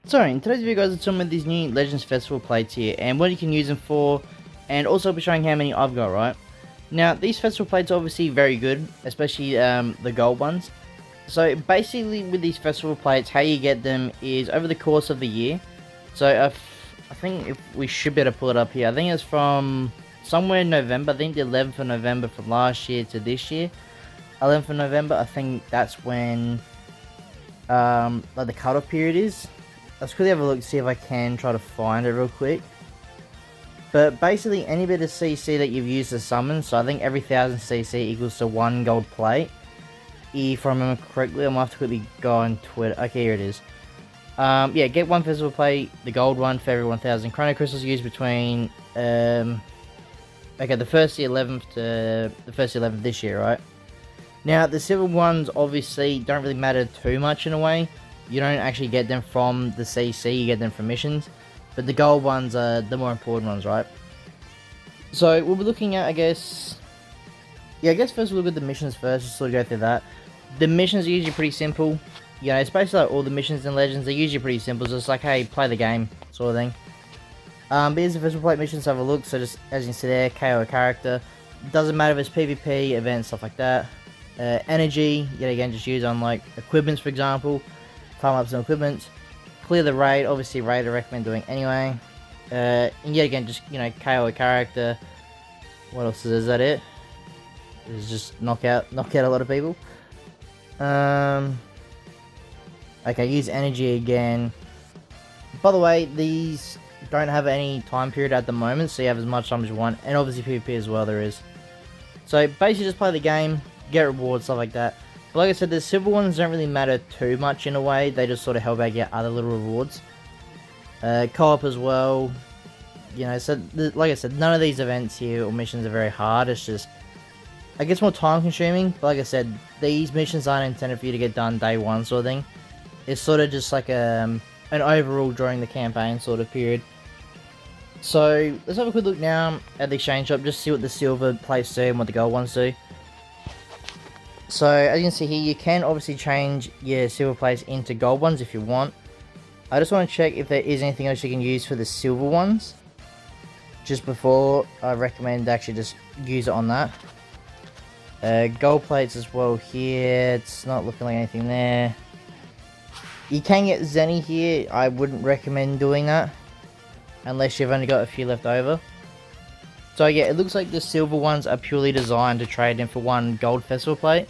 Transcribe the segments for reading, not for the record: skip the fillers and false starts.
So in today's video guys, it's some of these new Legends Festival plates here and what you can use them for, and also I'll be showing how many I've got, right? Now these festival plates are obviously very good, especially the gold ones. So basically with these festival plates, how you get them is over the course of the year. So I think if we should be able to pull it up here, I think it's from somewhere in November, I think the 11th of November from last year to this year. 11th of November, I think that's when like the cutoff period is. Let's quickly have a look, see if I can try to find it real quick. But basically, any bit of CC that you've used to summon, so I think every 1000 CC equals to 1 gold plate. If I remember correctly, I might have to quickly go on Twitter. Okay, here it is. Yeah, get 1 festival plate, the gold one for every 1000 chrono crystals used between, okay, the 1st to the 11th to the 1st to 11th this year, right? Now, the silver ones obviously don't really matter too much in a way. You don't actually get them from the CC, you get them from missions. But the gold ones are the more important ones, right? So, we'll be looking at, I guess... Yeah, I guess first we'll look at the missions first, just sort of go through that. The missions are usually pretty simple. You know, it's basically like all the missions in Legends, they're usually pretty simple. So it's like, hey, play the game, sort of thing. But here's the physical plate missions, have a look. So just, as you can see there, KO a character. Doesn't matter if it's PvP, events, stuff like that. Energy, yet again, just use on like equipments, for example. Farm up some equipment, clear the raid. Obviously, raid I recommend doing anyway. And yet again, just KO a character. What else is that? It is just knock out a lot of people. Okay, use energy again. By the way, these don't have any time period at the moment, so you have as much time as you want, and obviously PvP as well. There is. So basically, just play the game, get rewards, stuff like that. But like I said, the silver ones don't really matter too much in a way. They just sort of help out get other little rewards. Co-op as well. You know, so like I said, none of these events here or missions are very hard. It's just, I guess, more time consuming. But like I said, these missions aren't intended for you to get done day one sort of thing. It's sort of just like an overall during the campaign sort of period. So let's have a quick look now at the exchange shop. Just see what the silver plates do and what the gold ones do. So, as you can see here, you can obviously change your silver plates into gold ones if you want. I just want to check if there is anything else you can use for the silver ones. Just before, I recommend actually just use it on that. Gold plates as well here. It's not looking like anything there. You can get Zenny here. I wouldn't recommend doing that, unless you've only got a few left over. So yeah, it looks like the silver ones are purely designed to trade in for 1 gold festival plate,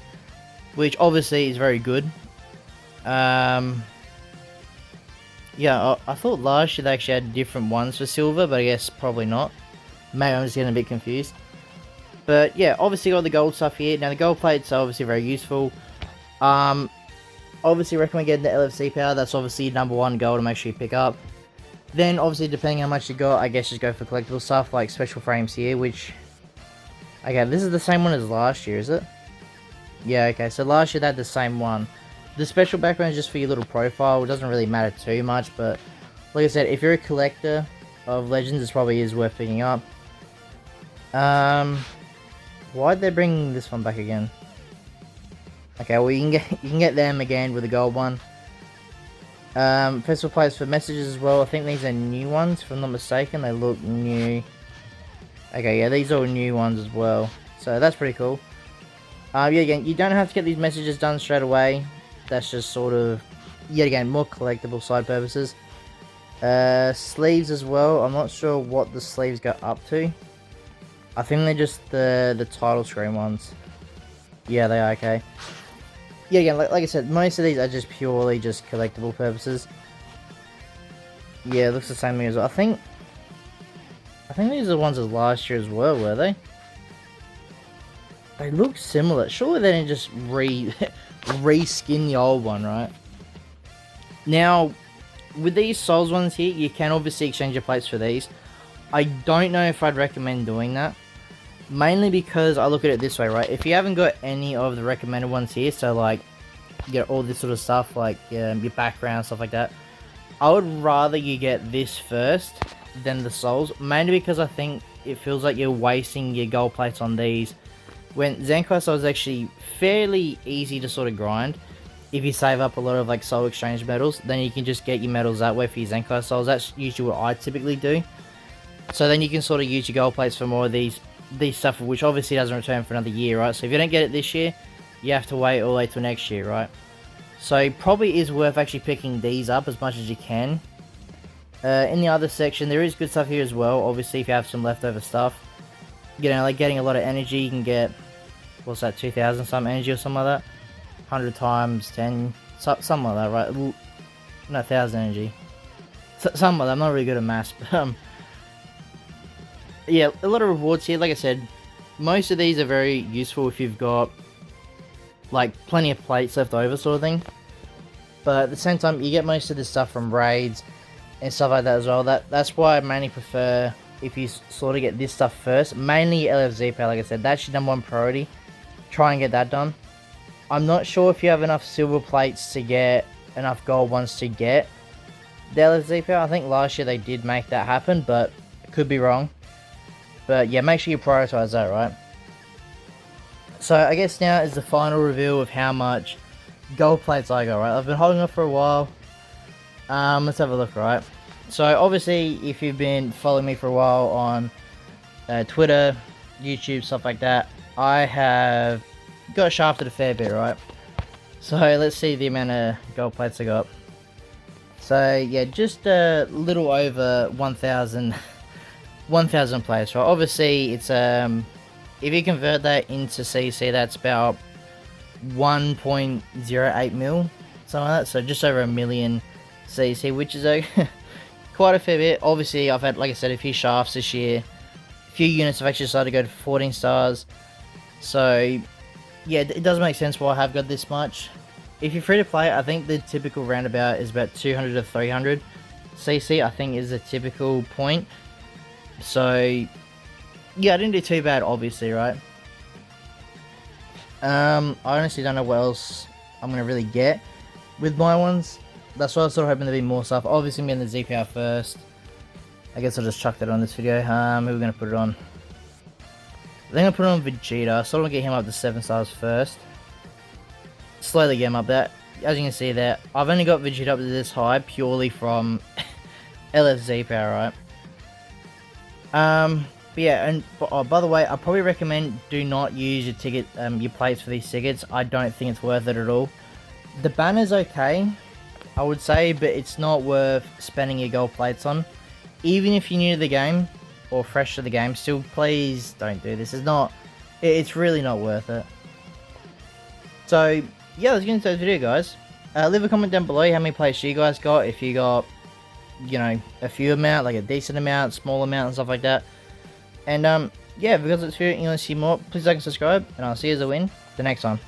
which obviously is very good. Yeah, I thought last year they actually had different ones for silver, but I guess probably not. Maybe I'm just getting a bit confused. But yeah, obviously got the gold stuff here. Now the gold plates are obviously very useful. Obviously recommend getting the LFC power. That's obviously #1 goal to make sure you pick up. Then, obviously, depending how much you got, I guess just go for collectible stuff, like special frames here, which... Okay, this is the same one as last year, is it? Yeah, okay, so last year they had the same one. The special background is just for your little profile. It doesn't really matter too much, but... Like I said, if you're a collector of Legends, this probably is worth picking up. Why'd they bring this one back again? Okay, well, you can get them again with the gold one. Festival plates for messages as well. I think these are new ones, if I'm not mistaken. They look new. Okay, yeah, these are all new ones as well. So that's pretty cool. Yeah, again, you don't have to get these messages done straight away. That's just sort of, yet again, more collectible side purposes. Sleeves as well. I'm not sure what the sleeves go up to. I think they're just the title screen ones. Yeah, they are, okay. Yeah, again, like I said, most of these are just purely just collectible purposes. Yeah, it looks the same thing as well. I think these are the ones as last year as well, were they? They look similar. Surely they didn't just reskin the old one, right? Now, with these Souls ones here, you can obviously exchange your plates for these. I don't know if I'd recommend doing that. Mainly because I look at it this way, right? If you haven't got any of the recommended ones here, so like, you get all this sort of stuff, like your background, stuff like that, I would rather you get this first than the Souls. Mainly because I think it feels like you're wasting your gold plates on these. When Zen Quest was actually fairly easy to sort of grind. if you save up a lot of like soul exchange medals, then you can just get your medals that way for your Zenkai souls. That's usually what I typically do. So then you can sort of use your gold plates for more of these stuff, which obviously doesn't return for another year, right? So if you don't get it this year, you have to wait all the way till next year, right? So it probably is worth actually picking these up as much as you can. In the other section, there is good stuff here as well. Obviously, if you have some leftover stuff, you know, like getting a lot of energy, you can get, what's that, 2,000 some energy or something like that. 100 times 10, something like that, right? No, 1,000 energy. Something like that. I'm not really good at maths, but yeah, a lot of rewards here. Like I said, most of these are very useful if you've got like plenty of plates left over, sort of thing. But at the same time, you get most of this stuff from raids and stuff like that as well. That's why I mainly prefer if you sort of get this stuff first. Mainly LFZ power, like I said, that's your #1 priority. Try and get that done. I'm not sure if you have enough silver plates to get enough gold ones to get the LFZ power. I think last year they did make that happen, but could be wrong. But yeah, make sure you prioritize that, right? So I guess now is the final reveal of how much gold plates I got, right? I've been holding off for a while. Let's have a look, right? So obviously, if you've been following me for a while on Twitter, YouTube, stuff like that, I have got shafted a fair bit, right? So let's see the amount of gold plates I got. So yeah, just a little over 1,000 plates, right? Obviously, it's if you convert that into CC, that's about 1.08 mil, something like that. So just over a million CC, which is quite a fair bit. Obviously, I've had, like I said, a few shafts this year. A few units have actually started to go to 14 stars. So yeah, it does make sense why I have got this much. If you're free to play, I think the typical roundabout is about 200 to 300 CC, I think is the typical point. So yeah, I didn't do too bad, obviously, right? I honestly don't know what else I'm going to really get with my ones. That's why I was sort of hoping to be more stuff. Obviously, I'm getting the Z power first. I guess I'll just chuck that on this video. Who are we going to put it on? I think I'll put it on Vegeta. So I'm going to get him up to 7 stars first. Slowly get him up there. As you can see there, I've only got Vegeta up to this high purely from LFZ power, right? But yeah, and by the way, I probably recommend do not use your ticket, your plates for these tickets. I don't think it's worth it at all. The banner's okay, I would say, but it's not worth spending your gold plates on. Even if you're new to the game or fresh to the game, still please don't do this. It's really not worth it. So yeah, let's get into this video, guys. Leave a comment down below how many plates you guys got. If you got, you know, a few amount, like a decent amount, small amount, and stuff like that. And yeah, because it's here, you want to see more, please like and subscribe, and I'll see you as I win the next time.